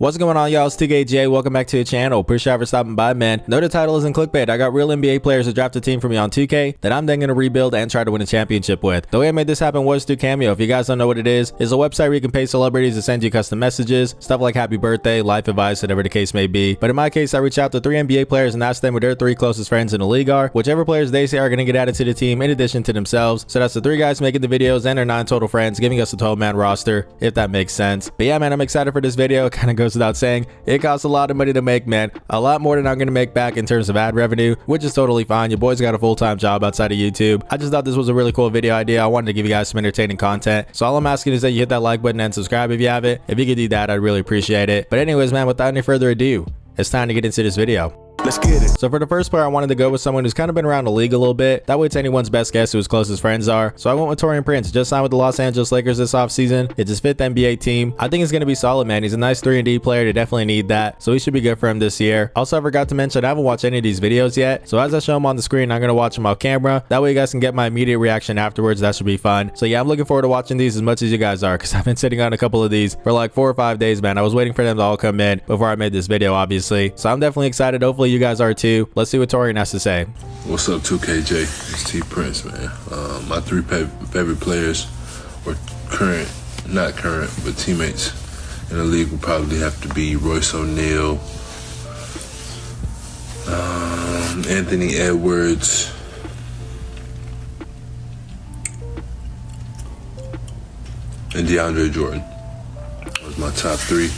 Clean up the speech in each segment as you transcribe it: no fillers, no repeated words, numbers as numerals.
What's going on, y'all? It's 2KJ. Welcome back to the channel. Appreciate you for stopping by, man. No, the title isn't clickbait. I got real NBA players to draft a team for me on 2K that I'm then going to rebuild and try to win a championship with. The way I made this happen was through Cameo. If you guys don't know what it is, it's a website where you can pay celebrities to send you custom messages, stuff like happy birthday, life advice, whatever the case may be. But in my case, I reach out to 3 NBA players and ask them who their 3 closest friends in the league are. Whichever players they say are going to get added to the team in addition to themselves. So that's the 3 guys making the videos and their 9 total friends, giving us a 12-man roster, if that makes sense. But yeah, man, I'm excited for this video. It kind of goes without saying. It costs a lot of money to make, man. A lot more than I'm going to make back in terms of ad revenue, which is totally fine. Your boy's got a full-time job outside of YouTube. I just thought this was a really cool video idea. I wanted to give you guys some entertaining content. So all I'm asking is that you hit that like button and subscribe if you haven't. If you could do that, I'd really appreciate it. But anyways, man, without any further ado, it's time to get into this video. Let's get it. So for the first player, I wanted to go with someone who's kind of been around the league a little bit. That way it's anyone's best guess who his closest friends are. So I went with Torrey Craig. Just signed with the Los Angeles Lakers this offseason. It's his 5th NBA team. I think it's going to be solid, man. He's a nice 3-and-D player. They definitely need that. So he should be good for him this year. Also, I forgot to mention, I haven't watched any of these videos yet. So as I show them on the screen, I'm going to watch them off camera. That way you guys can get my immediate reaction afterwards. That should be fun. So yeah, I'm looking forward to watching these as much as you guys are, because I've been sitting on a couple of these for like 4 or 5 days, man. I was waiting for them to all come in before I made this video, obviously. So I'm definitely excited. Hopefully you guys are too. Let's see what Torrey has to say. What's up, 2KJ? It's T Prince, man. My 3 favorite players, or not current, but teammates in the league would probably have to be Royce O'Neal, Anthony Edwards, and DeAndre Jordan. Those are my top 3.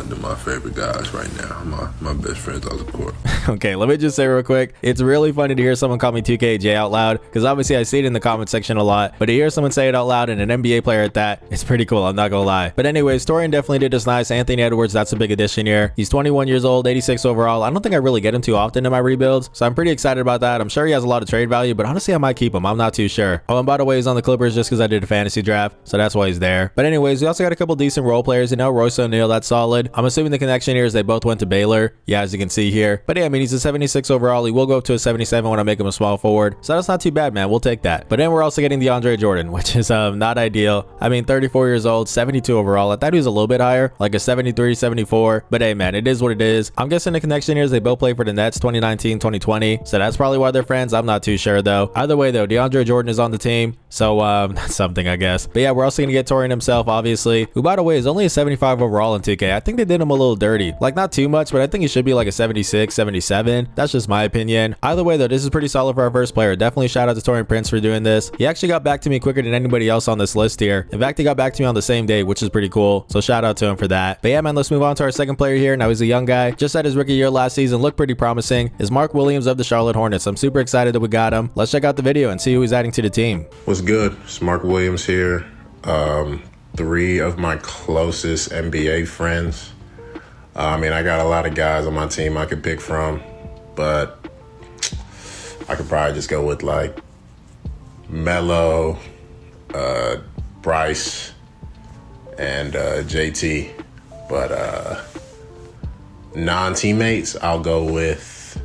They're my favorite guys right now. My best friends on the court. Okay, let me just say real quick, it's really funny to hear someone call me 2KJ out loud, because obviously I see it in the comment section a lot, but to hear someone say it out loud and an NBA player at that, it's pretty cool, I'm not gonna lie. But anyways, Torrey definitely did this nice. Anthony Edwards, that's a big addition here. He's 21 years old, 86 overall. I don't think I really get him too often in my rebuilds, so I'm pretty excited about that. I'm sure he has a lot of trade value, but honestly I might keep him. I'm not too sure. Oh, and by the way, he's on the Clippers just because I did a fantasy draft, so that's why he's there. But anyways, we also got a couple decent role players, you know. Royce O'Neal, that's solid. I'm assuming the connection here is they both went to Baylor. Yeah, as you can see here. But yeah, I mean, he's a 76 overall. He will go up to a 77 when I make him a small forward. So that's not too bad, man. We'll take that. But then we're also getting DeAndre Jordan, which is not ideal. I mean, 34 years old, 72 overall. I thought he was a little bit higher, like a 73, 74. But hey, man, it is what it is. I'm guessing the connection here is they both play for the Nets 2019, 2020. So that's probably why they're friends. I'm not too sure, though. Either way, though, DeAndre Jordan is on the team. So that's something, I guess. But yeah, we're also going to get Torrey himself, obviously, who, by the way, is only a 75 overall in 2K. I think they did him a little dirty. Like, not too much, but I think he should be like a 76, 77. That's just my opinion. Either way, though, this is pretty solid for our first player. Definitely shout out to Torrey Prince for doing this. He actually got back to me quicker than anybody else on this list here. In fact, he got back to me on the same day, which is pretty cool. So shout out to him for that. But yeah, man, let's move on to our second player here. Now, he's a young guy. Just had his rookie year last season. Looked pretty promising. Is Mark Williams of the Charlotte Hornets. I'm super excited that we got him. Let's check out the video and see who he's adding to the team. What's good? It's Mark Williams here. 3 of my closest NBA friends. I mean, I got a lot of guys on my team I could pick from, but I could probably just go with like Melo, Bryce, and JT. But non-teammates, I'll go with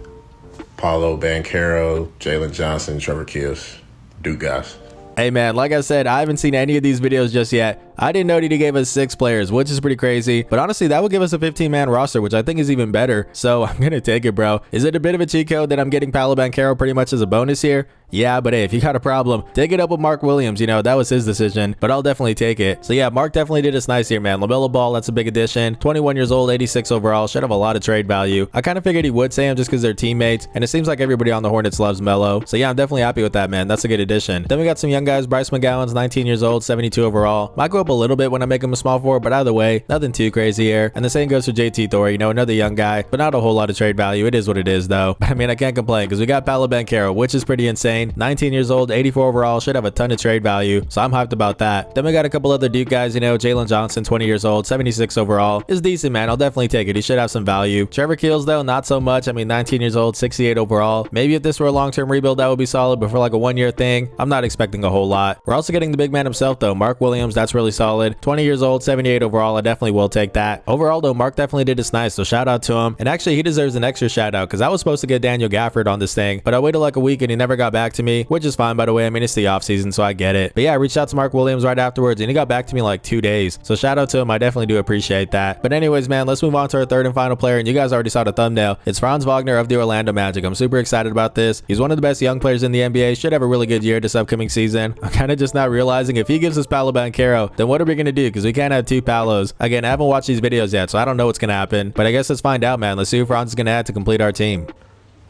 Paolo Banchero, Jalen Johnson, Trevor Keels. Duke guys. Hey man, like I said, I haven't seen any of these videos just yet. I didn't know that he gave us 6 players, which is pretty crazy. But honestly, that would give us a 15-man roster, which I think is even better. So I'm going to take it, bro. Is it a bit of a cheat code that I'm getting Paolo Banchero pretty much as a bonus here? Yeah, but hey, if you got a problem, take it up with Mark Williams. You know, that was his decision, but I'll definitely take it. So yeah, Mark definitely did us nice here, man. LaMelo Ball, that's a big addition. 21 years old, 86 overall. Should have a lot of trade value. I kind of figured he would say him just because they're teammates, and it seems like everybody on the Hornets loves Melo. So yeah, I'm definitely happy with that, man. That's a good addition. Then we got some young guys. Bryce McGowan's 19 years old, 72 overall. Might go up a little bit when I make him a small forward, but either way, nothing too crazy here. And the same goes for JT Thor, you know, another young guy, but not a whole lot of trade value. It is what it is, though. But I mean, I can't complain because we got Paolo Banchero, which is pretty insane. 19 years old, 84 overall, should have a ton of trade value, so I'm hyped about that. Then we got a couple other Duke guys, you know. Jalen Johnson, 20 years old, 76 overall, is decent, man. I'll definitely take it. He should have some value. Trevor Keels, though, not so much. I mean, 19 years old, 68 overall. Maybe if this were a long-term rebuild, that would be solid, but for like a 1-year thing, I'm not expecting a whole lot. We're also getting the big man himself, though, Mark Williams. That's really solid. 20 years old, 78 overall. I definitely will take that. Overall though, Mark definitely did this nice, so shout out to him. And actually he deserves an extra shout out because I was supposed to get Daniel Gafford on this thing, but I waited like a week and he never got back to me, which is fine by the way. I mean, it's the off season, so I get it. But yeah, I reached out to Mark Williams right afterwards and he got back to me in like 2 days. So shout out to him. I definitely do appreciate that. But anyways, man, let's move on to our third and final player. And you guys already saw the thumbnail. It's Franz Wagner of the Orlando Magic. I'm super excited about this. He's one of the best young players in the NBA. Should have a really good year this upcoming season. I'm kind of just not realizing if he gives us Paolo Banchero, then what are we going to do? Because we can't have two Palos. Again, I haven't watched these videos yet, so I don't know what's going to happen. But I guess let's find out, man. Let's see who Franz is going to add to complete our team.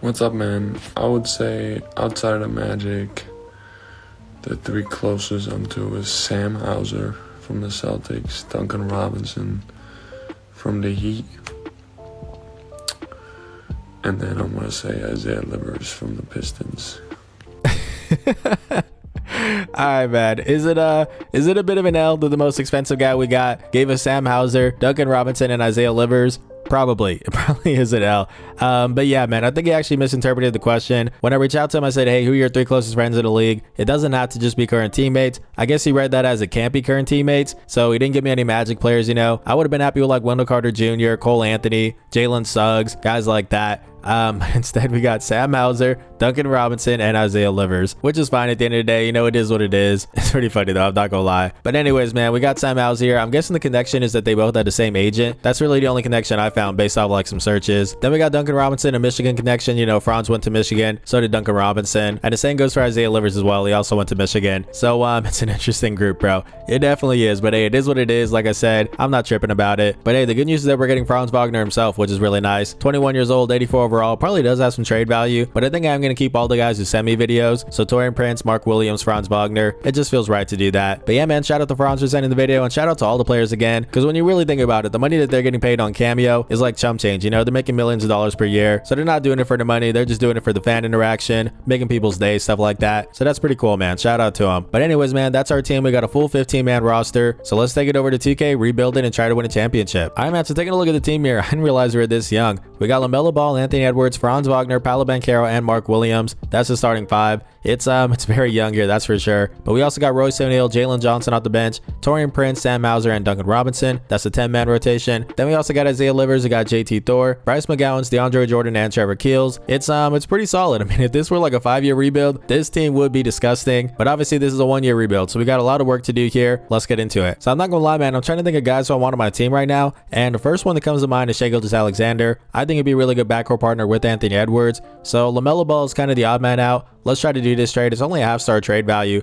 What's up, man? I would say outside of Magic, the three closest unto is Sam Hauser from the Celtics, Duncan Robinson from the Heat, and then I'm going to say Isaiah Livers from the Pistons. All right, man. Is it a bit of an L that the most expensive guy we got gave us Sam Hauser, Duncan Robinson, and Isaiah Livers? Probably. It probably is an L. But yeah, man, I think he actually misinterpreted the question. When I reached out to him, I said, hey, who are your three closest friends in the league? It doesn't have to just be current teammates. I guess he read that as it can't be current teammates. So he didn't give me any Magic players, you know. I would have been happy with like Wendell Carter Jr., Cole Anthony, Jalen Suggs, guys like that. Instead we got Sam Hauser, Duncan Robinson, and Isaiah Livers, which is fine at the end of the day. You know, it is what it is. It's pretty funny though, I'm not gonna lie. But anyways, man, we got Sam Hauser here. I'm guessing the connection is that they both had the same agent. That's really the only connection I found based off like some searches. Then we got Duncan Robinson, a Michigan connection. You know, Franz went to Michigan, so did Duncan Robinson. And the same goes for Isaiah Livers as well. He also went to Michigan. So it's an interesting group, bro. It definitely is. But hey, it is what it is. Like I said, I'm not tripping about it. But hey, the good news is that we're getting Franz Wagner himself, which is really nice. 21 years old, 84 overall. Probably does have some trade value, but I think I'm going to keep all the guys who send me videos. So Torrey Craig, Mark Williams, Franz Wagner. It just feels right to do that. But yeah, man, shout out to Franz for sending the video and shout out to all the players again. Because when you really think about it, the money that they're getting paid on Cameo is like chump change. You know, they're making millions of dollars per year. So they're not doing it for the money. They're just doing it for the fan interaction, making people's days, stuff like that. So that's pretty cool, man. Shout out to them. But anyways, man, that's our team. We got a full 15-man roster. So let's take it over to 2K, rebuild it, and try to win a championship. All right, man, so taking a look at the team here, I didn't realize we were this young. We got LaMelo Ball, Anthony Edwards, Franz Wagner, Paolo Banchero, and Mark Williams. That's the starting five. It's very young here, that's for sure. But we also got Royce O'Neal, Jalen Johnson off the bench, Torian Prince, Sam Hauser, and Duncan Robinson. That's a 10-man rotation. Then we also got Isaiah Livers, we got JT Thor, Bryce McGowan's, DeAndre Jordan, and Trevor Keels. It's pretty solid. I mean, if this were like a 5-year rebuild, this team would be disgusting. But obviously this is a 1-year rebuild, so we got a lot of work to do here. Let's get into it. So I'm not gonna lie, man, I'm trying to think of guys who I want on my team right now. And the first one that comes to mind is Gilgeous-Alexander. I think he'd be a really good backcourt partner with Anthony Edwards. So LaMelo Ball is kind of the odd man out. Let's try to do this trade. It's only a half-star trade value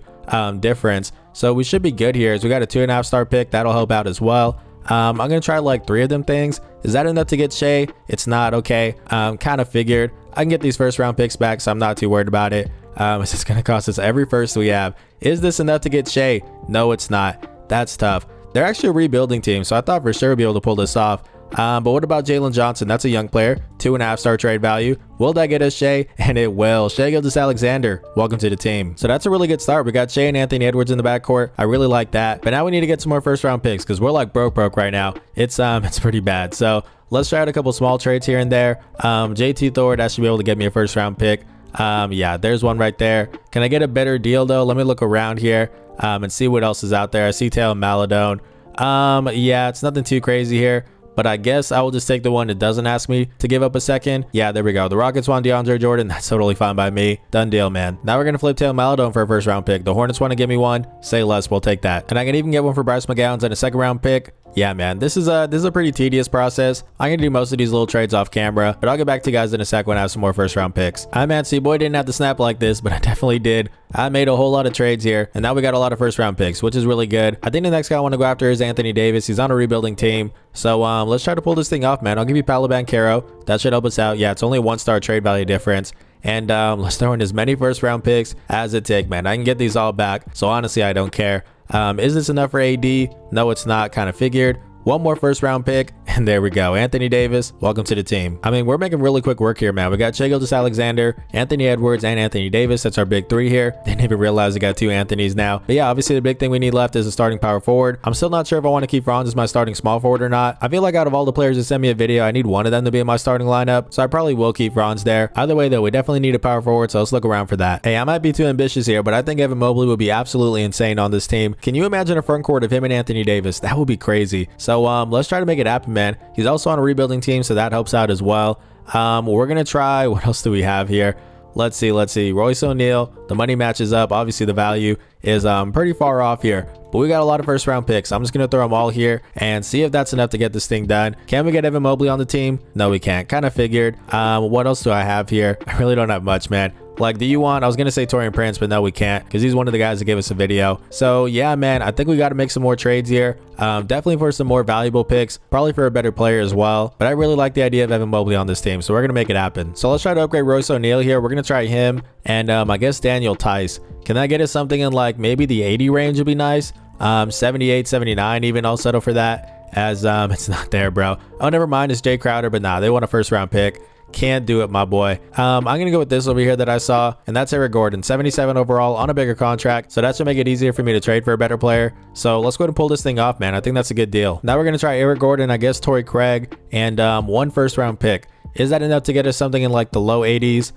difference, so we should be good here. So we got a 2.5-star pick. That'll help out as well. I'm gonna try like 3 of them things. Is that enough to get Shea? It's not. Okay, kind of figured I can get these first-round picks back, so I'm not too worried about it. It's just gonna cost us every first we have. Is this enough to get Shea? No, it's not. That's tough. They're actually a rebuilding team, so I thought for sure we'd be able to pull this off. But what about Jalen Johnson? That's a young player, 2.5-star trade value. Will that get us Shea? And it will. Shai Gilgeous-Alexander, welcome to the team. So that's a really good start. We got Shea and Anthony Edwards in the backcourt. I really like that. But now we need to get some more first-round picks because we're like broke right now. It's pretty bad. So let's try out a couple small trades here and there. JT Thor, that should be able to get me a first-round pick. Yeah, there's one right there. Can I get a better deal though? Let me look around here and see what else is out there. I see Taylor Maladone. Yeah, it's nothing too crazy here. But I guess I will just take the one that doesn't ask me to give up a second. Yeah, there we go. The Rockets want DeAndre Jordan. That's totally fine by me. Done deal, man. Now we're going to flip Taylor Maladone for a first round pick. The Hornets want to give me one. Say less. We'll take that. And I can even get one for Bryce McGowan's and a second round pick. Yeah, man, this is a pretty tedious process. I'm gonna do most of these little trades off camera, but I'll get back to you guys in a sec when I have some more first round picks. I man, see, boy didn't have to snap like this, but I definitely did. I made a whole lot of trades here, and now we got a lot of first round picks, which is really good. I think the next guy I want to go after is Anthony Davis. He's on a rebuilding team, so let's try to pull this thing off, man. I'll give you Paolo Banchero. That should help us out. Yeah, it's only a 1-star trade value difference. And let's throw in as many first round picks as it takes, man. I can get these all back, so honestly, I don't care. Is this enough for AD? No, it's not. Kind of figured. One more first round pick And there we go. Anthony Davis, welcome to the team. I mean, we're making really quick work here, man. We got Gilgeous-Alexander, Anthony Edwards, and Anthony Davis. That's our big three here. Didn't even realize we got 2 Anthonys now. But yeah, obviously the big thing we need left is a starting power forward. I'm still not sure if I want to keep Franz as my starting small forward or not. I feel like out of all the players that send me a video, I need one of them to be in my starting lineup. So I probably will keep Franz there. Either way though, we definitely need a power forward, so let's look around for that. Hey, I might be too ambitious here, but I think Evan Mobley would be absolutely insane on this team. Can you imagine a front court of him and Anthony Davis? That would be crazy. So let's try to make it happen, man. He's also on a rebuilding team, so that helps out as well. We're gonna try, what else do we have here? Let's see. Royce O'Neal, the money matches up. Obviously the value is pretty far off here, but we got a lot of first round picks. I'm just gonna throw them all here and see if that's enough to get this thing done. Can we get Evan Mobley on the team? No, we can't. Kind of figured. What else do I have here? I really don't have much, man. Like, do you want, I was gonna say Torrey Prince, but no, we can't, because he's one of the guys that gave us a video. So yeah, man, I think we got to make some more trades here. Definitely for some more valuable picks, probably for a better player as well. But I really like the idea of Evan Mobley on this team, so we're gonna make it happen. So let's try to upgrade Royce O'Neal here. We're gonna try him and I guess Daniel Tice. Can that get us something in like maybe the 80 range would be nice? 78, 79 even. I'll settle for that, as it's not there, bro. Oh, never mind, it's Jay Crowder, but nah, they want a first round pick. Can't do it, my boy. I'm gonna go with this over here that I saw, and that's Eric Gordon, 77 overall on a bigger contract, so that should make it easier for me to trade for a better player. So let's go ahead and pull this thing off, man. I think that's a good deal. Now we're gonna try Eric Gordon, I guess Torrey Craig, and 1 first round pick. Is that enough to get us something in like the low 80s?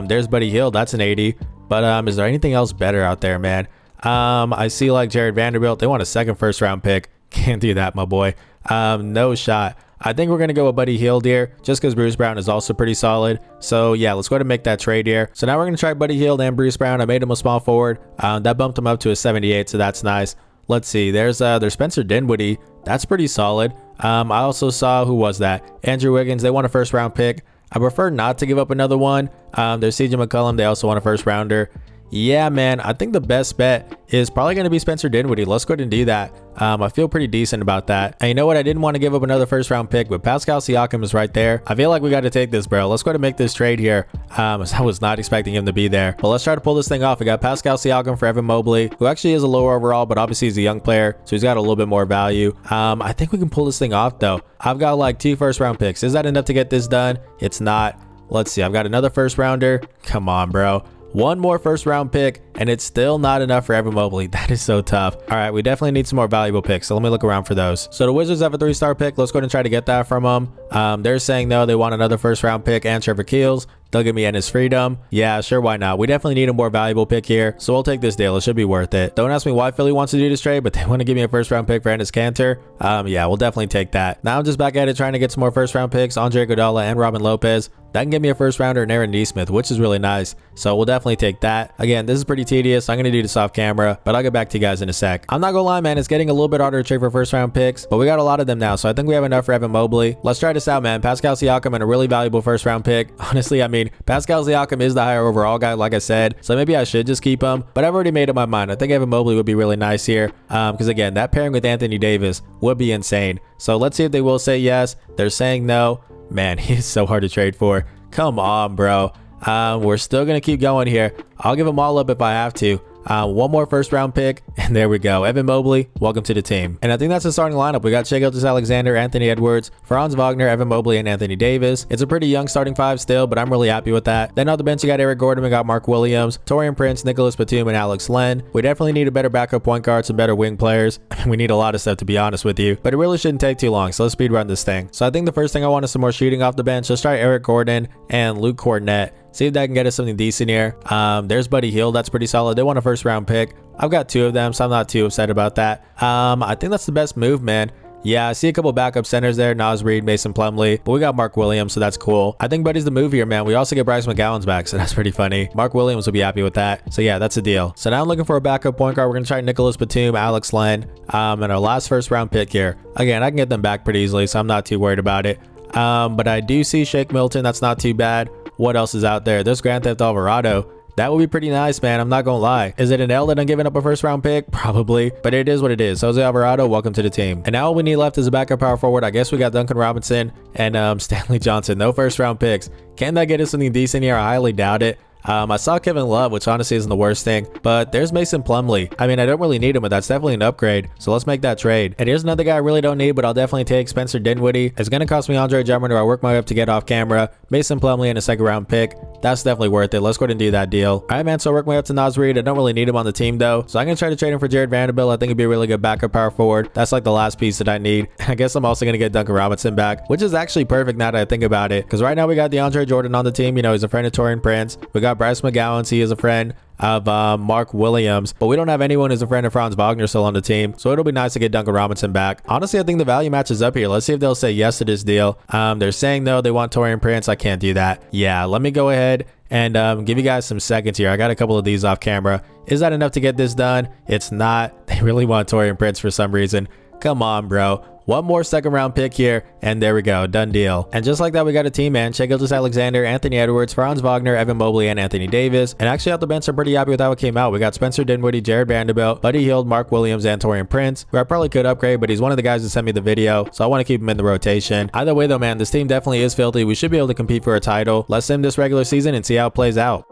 There's Buddy Hield, that's an 80. But is there anything else better out there, man? I see like Jared Vanderbilt. They want a 2nd first round pick. Can't do that, my boy. No shot. I think we're going to go with Buddy Hield here, just because Bruce Brown is also pretty solid. So yeah, let's go ahead and make that trade here. So now we're going to try Buddy Hield and Bruce Brown. I made him a small forward. That bumped him up to a 78, so that's nice. Let's see. There's Spencer Dinwiddie. That's pretty solid. I also saw, who was that? Andrew Wiggins. They want a first round pick. I prefer not to give up another one. There's CJ McCollum. They also want a first rounder. Yeah, man, I think the best bet is probably going to be Spencer Dinwiddie. Let's go ahead and do that. I feel pretty decent about that. And you know what? I didn't want to give up another first round pick, but Pascal Siakam is right there. I feel like we got to take this, bro. Let's go ahead and make this trade here. I was not expecting him to be there, but let's try to pull this thing off. We got Pascal Siakam for Evan Mobley, who actually is a lower overall, but obviously he's a young player, so he's got a little bit more value. I think we can pull this thing off though. I've got like 2 first round picks. Is that enough to get this done? It's not. Let's see. I've got another first rounder. Come on, bro. 1 more first round pick, and it's still not enough for Evan Mobley. That is so tough. All right, we definitely need some more valuable picks, so let me look around for those. So the Wizards have a 3-star pick. Let's go ahead and try to get that from them. They're saying no, they want another first round pick and Trevor Keels. They'll give me Ennis Freedom. Yeah, sure, why not? We definitely need a more valuable pick here, so we'll take this deal. It should be worth it. Don't ask me why Philly wants to do this trade, but they want to give me a first round pick for Ennis Cantor. Yeah, we'll definitely take that. Now I'm just back at it trying to get some more first round picks, Andre Iguodala and Robin Lopez. That can give me a first rounder and Aaron Nesmith, which is really nice. So we'll definitely take that. Again, this is pretty tedious. I'm going to do this off camera, but I'll get back to you guys in a sec. I'm not going to lie, man. It's getting a little bit harder to trade for first round picks, but we got a lot of them now. So I think we have enough for Evan Mobley. Let's try this out, man. Pascal Siakam and a really valuable first round pick. Honestly, I mean, Pascal Siakam is the higher overall guy, like I said. So maybe I should just keep him, but I've already made up my mind. I think Evan Mobley would be really nice here. Because again, that pairing with Anthony Davis would be insane. So let's see if they will say yes. They're saying no. Man, he's so hard to trade for. Come on, bro. We're still going to keep going here. I'll give them all up if I have to. 1 more first round pick, and there we go. Evan Mobley, welcome to the team. And I think that's the starting lineup. We got Gilgeous-Alexander, Anthony Edwards, Franz Wagner, Evan Mobley, and Anthony Davis. It's a pretty young starting 5 still, but I'm really happy with that. Then on the bench, you got Eric Gordon, we got Mark Williams, Torrey Prince, Nicholas Batum, and Alex Len. We definitely need a better backup point guard, some better wing players. We need a lot of stuff, to be honest with you, but it really shouldn't take too long, so let's speed run this thing. So I think the first thing I want is some more shooting off the bench. Let's try Eric Gordon and Luke Cornett. See if that can get us something decent here. There's Buddy Hield. That's pretty solid. They want a first round pick. I've got 2 of them, so I'm not too upset about that. I think that's the best move, man. Yeah, I see a couple backup centers there. Nas Reed, Mason Plumlee, but we got Mark Williams, so that's cool. I think Buddy's the move here, man. We also get Bryce McGowan's back, so that's pretty funny. Mark Williams will be happy with that. So yeah, that's a deal. So now I'm looking for a backup point guard. We're going to try Nicholas Batum, Alex Len, and our last first round pick here. Again, I can get them back pretty easily, so I'm not too worried about it. But I do see Shake Milton. That's not too bad. What else is out there? There's Grand Theft Alvarado. That would be pretty nice, man. I'm not gonna lie. Is it an L that I'm giving up a first round pick? Probably, but it is what it is. Jose Alvarado, welcome to the team. And now all we need left is a backup power forward. I guess we got Duncan Robinson and Stanley Johnson. No first round picks. Can that get us something decent here? I highly doubt it. I saw Kevin Love, which honestly isn't the worst thing, but there's Mason Plumlee. I mean, I don't really need him, but that's definitely an upgrade. So let's make that trade. And here's another guy I really don't need, but I'll definitely take Spencer Dinwiddie. It's going to cost me Andre Drummond, or I work my way up to get off camera. Mason Plumlee and a second round pick. That's definitely worth it. Let's go ahead and do that deal. All right, man. So I work my way up to Naz Reid. I don't really need him on the team though. So I'm going to try to trade him for Jared Vanderbilt. I think it'd be a really good backup power forward. That's like the last piece that I need. I guess I'm also going to get Duncan Robinson back, which is actually perfect now that I think about it. Because right now we got DeAndre Jordan on the team. You know, he's a friend of Torian Prince. We got Bryce McGowan. He is a friend of Mark Williams, but we don't have anyone who's a friend of Franz Wagner still on the team, so it'll be nice to get Duncan Robinson back. Honestly, I think the value matches up here. Let's see if they'll say yes to this deal. They're saying though they want Torian Prince. I can't do that. Yeah, let me go ahead and give you guys some seconds here. I got a couple of these off camera. Is that enough to get this done? It's not. They really want Torian Prince for some reason. Come on, bro. One more second round pick here, and there we go. Done deal. And just like that, we got a team, man. Gilgeous-Alexander, Anthony Edwards, Franz Wagner, Evan Mobley, and Anthony Davis. And actually, out the bench, I'm pretty happy with how it came out. We got Spencer Dinwiddie, Jared Vanderbilt, Buddy Hield, Mark Williams, and Torian Prince, who I probably could upgrade, but he's one of the guys that sent me the video, so I want to keep him in the rotation. Either way, though, man, this team definitely is filthy. We should be able to compete for a title. Let's sim this regular season and see how it plays out.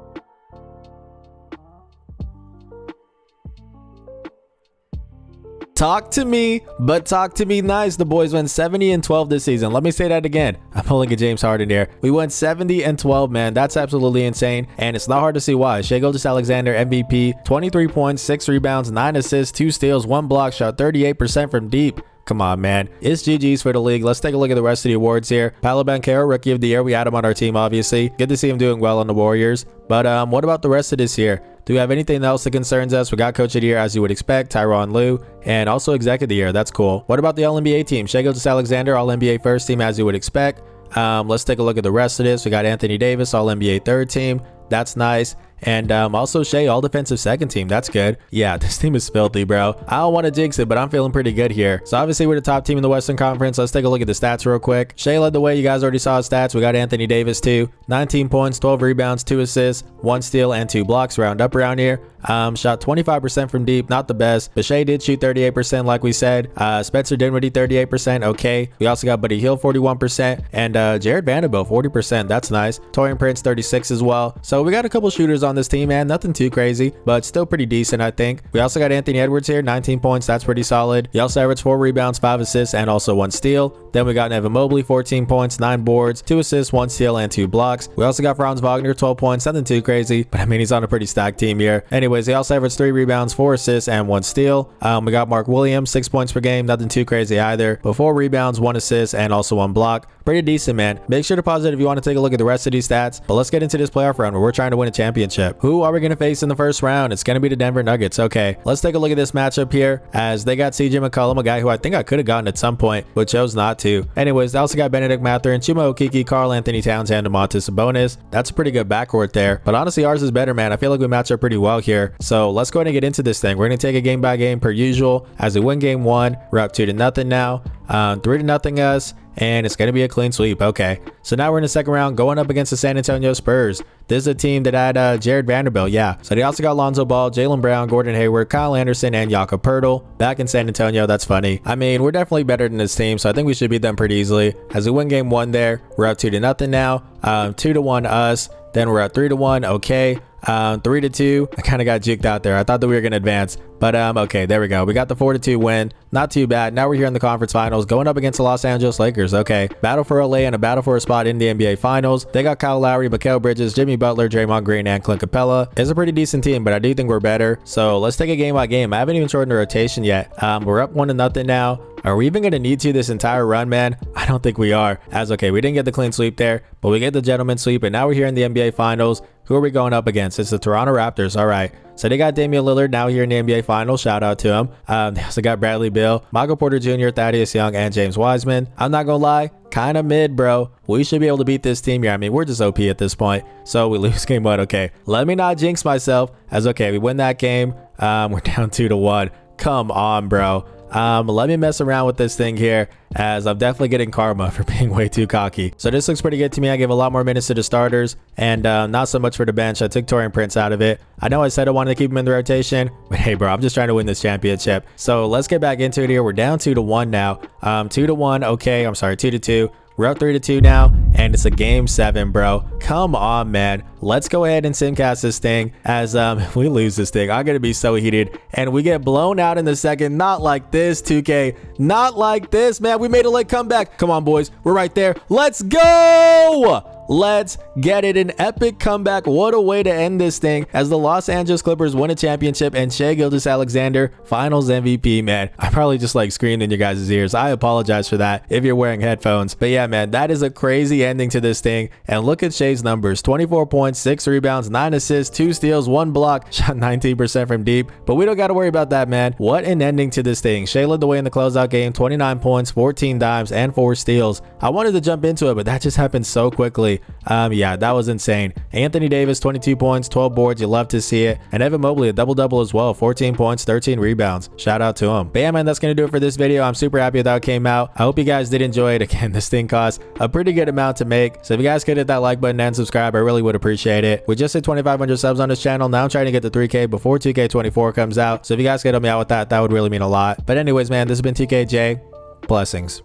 Talk to me, but talk to me nice. The boys went 70-12 this season. Let me say that again. I'm pulling a James Harden here. We went 70-12, man. That's absolutely insane, and it's not hard to see why. Gilgeous-Alexander, MVP, 23 points, 6 rebounds, 9 assists, 2 steals, 1 block, shot 38% from deep. Come on, man. It's GG's for the league. Let's take a look at the rest of the awards here. Paolo Banchero, Rookie of the Year. We had him on our team, obviously. Good to see him doing well on the Warriors. But what about the rest of this year? Do we have anything else that concerns us? We got Coach of the Year, as you would expect, Tyronn Lue, and also Exec of the Year. That's cool. What about the All-NBA team? Gilgeous-Alexander, All-NBA first team, as you would expect. Let's take a look at the rest of this. We got Anthony Davis, All-NBA third team. That's nice. And also Shea, all defensive second team. That's good. Yeah, this team is filthy, bro. I don't want to jinx it, but I'm feeling pretty good here. So obviously we're the top team in the Western Conference. Let's take a look at the stats real quick. Shea led the way. You guys already saw his stats. We got Anthony Davis too. 19 points, 12 rebounds, 2 assists, 1 steal, and 2 blocks. Round up around here. Shot 25% from deep. Not the best, but Shea did shoot 38% like we said. Spencer Dinwiddie 38%. Okay. We also got Buddy Hield 41% and Jared Vanderbilt 40%. That's nice. Torian Prince 36 as well. So we got a couple shooters on this team, man. Nothing too crazy, but still pretty decent, I think. We also got Anthony Edwards here, 19 points. That's pretty solid. He also averaged 4 rebounds, 5 assists, and also 1 steal. Then we got Evan Mobley, 14 points, 9 boards, 2 assists, 1 steal, and 2 blocks. We also got Franz Wagner, 12 points. Nothing too crazy, but I mean, he's on a pretty stacked team here. Anyways, he also averaged 3 rebounds, 4 assists, and 1 steal. We got Mark Williams, 6 points per game. Nothing too crazy either, but 4 rebounds, 1 assist, and also 1 block. Pretty decent, man. Make sure to pause it if you want to take a look at the rest of these stats, but let's get into this playoff round where we're trying to win a championship. Who are we going to face in the first round? It's going to be the Denver Nuggets. Okay, let's take a look at this matchup here, as they got CJ McCollum, a guy who I think I could have gotten at some point, but chose not to. Anyways, they also got Benedict Mathurin, Chuma Okeke, Karl Anthony Towns, and Domantas Sabonis. That's a pretty good backcourt there, but honestly, ours is better, man. I feel like we match up pretty well here. So let's go ahead and get into this thing. We're going to take it game by game per usual. As we win game 1, we're up 2-0 now. 3-0 us, and it's going to be a clean sweep. Okay, so now we're in the second round going up against the San Antonio Spurs. This is a team that had Jared Vanderbilt. Yeah, so they also got Lonzo Ball, Jaylen Brown, Gordon Hayward, Kyle Anderson, and Jakob Poeltl back in San Antonio. That's funny. I mean, we're definitely better than this team, so I think we should beat them pretty easily. As we win game 1 there, we're up 2-0 now. 2-1 us. Then we're at 3-1. Okay. 3-2. I kind of got juked out there. I thought that we were going to advance, but okay, there we go. We got the 4-2 win. Not too bad. Now we're here in the conference finals going up against the Los Angeles Lakers. Okay, battle for LA and a battle for a spot in the NBA finals. They got Kyle Lowry, Mikal Bridges, Jimmy Butler, Draymond Green, and Clint Capella. It's a pretty decent team, but I do think we're better. So let's take it game by game. I haven't even shortened the rotation yet. We're up 1-0 now. Are we even going to need to this entire run, man? I don't think we are. As okay, we didn't get the clean sweep there, but we get the gentleman sweep, and now we're here in the NBA finals. Who are we going up against? It's the Toronto Raptors. All right. So they got Damian Lillard now here in the NBA Finals. Shout out to him. They also got Bradley Beal, Michael Porter Jr., Thaddeus Young, and James Wiseman. I'm not going to lie. Kind of mid, bro. We should be able to beat this team here. I mean, we're just OP at this point. So we lose game 1. Okay. Let me not jinx myself. As okay, we win that game. We're down 2-1. Come on, bro. Let me mess around with this thing here, as I'm definitely getting karma for being way too cocky. So this looks pretty good to me. I gave a lot more minutes to the starters and not so much for the bench. I took Torian Prince out of it. I know I said I wanted to keep him in the rotation, but hey, bro, I'm just trying to win this championship. So let's get back into it here. We're down 2-1 now. 2-1. Okay, I'm sorry, 2-2. We're up 3-2 now, and it's a game 7, bro. Come on, man. Let's go ahead and simcast this thing. As if we lose this thing, I'm gonna be so heated, and we get blown out in the second. Not like this, 2K. Not like this, man. We made a late comeback. Come on, boys. We're right there. Let's go. Let's get it. An epic comeback. What a way to end this thing, as the Los Angeles Clippers win a championship and Gilgeous-Alexander finals MVP, man. I probably just like screamed in your guys' ears. I apologize for that if you're wearing headphones. But yeah, man, that is a crazy ending to this thing. And look at Shai's numbers: 24 points, 6 rebounds, 9 assists, 2 steals, 1 block, shot 19% from deep. But we don't got to worry about that, man. What an ending to this thing. Shai led the way in the closeout game: 29 points, 14 dimes, and 4 steals. I wanted to jump into it, but that just happened so quickly. Yeah, that was insane. Anthony Davis, 22 points, 12 boards. You love to see it. And Evan Mobley, a double-double as well: 14 points, 13 rebounds. Shout out to him. But yeah, man, that's going to do it for this video. I'm super happy that it came out. I hope you guys did enjoy it. Again, this thing costs a pretty good amount to make. So if you guys could hit that like button and subscribe, I really would appreciate it. We just hit 2,500 subs on this channel. Now I'm trying to get to 3K before 2K24 comes out. So if you guys could help me out with that, that would really mean a lot. But anyways, man, this has been TKJ. Blessings.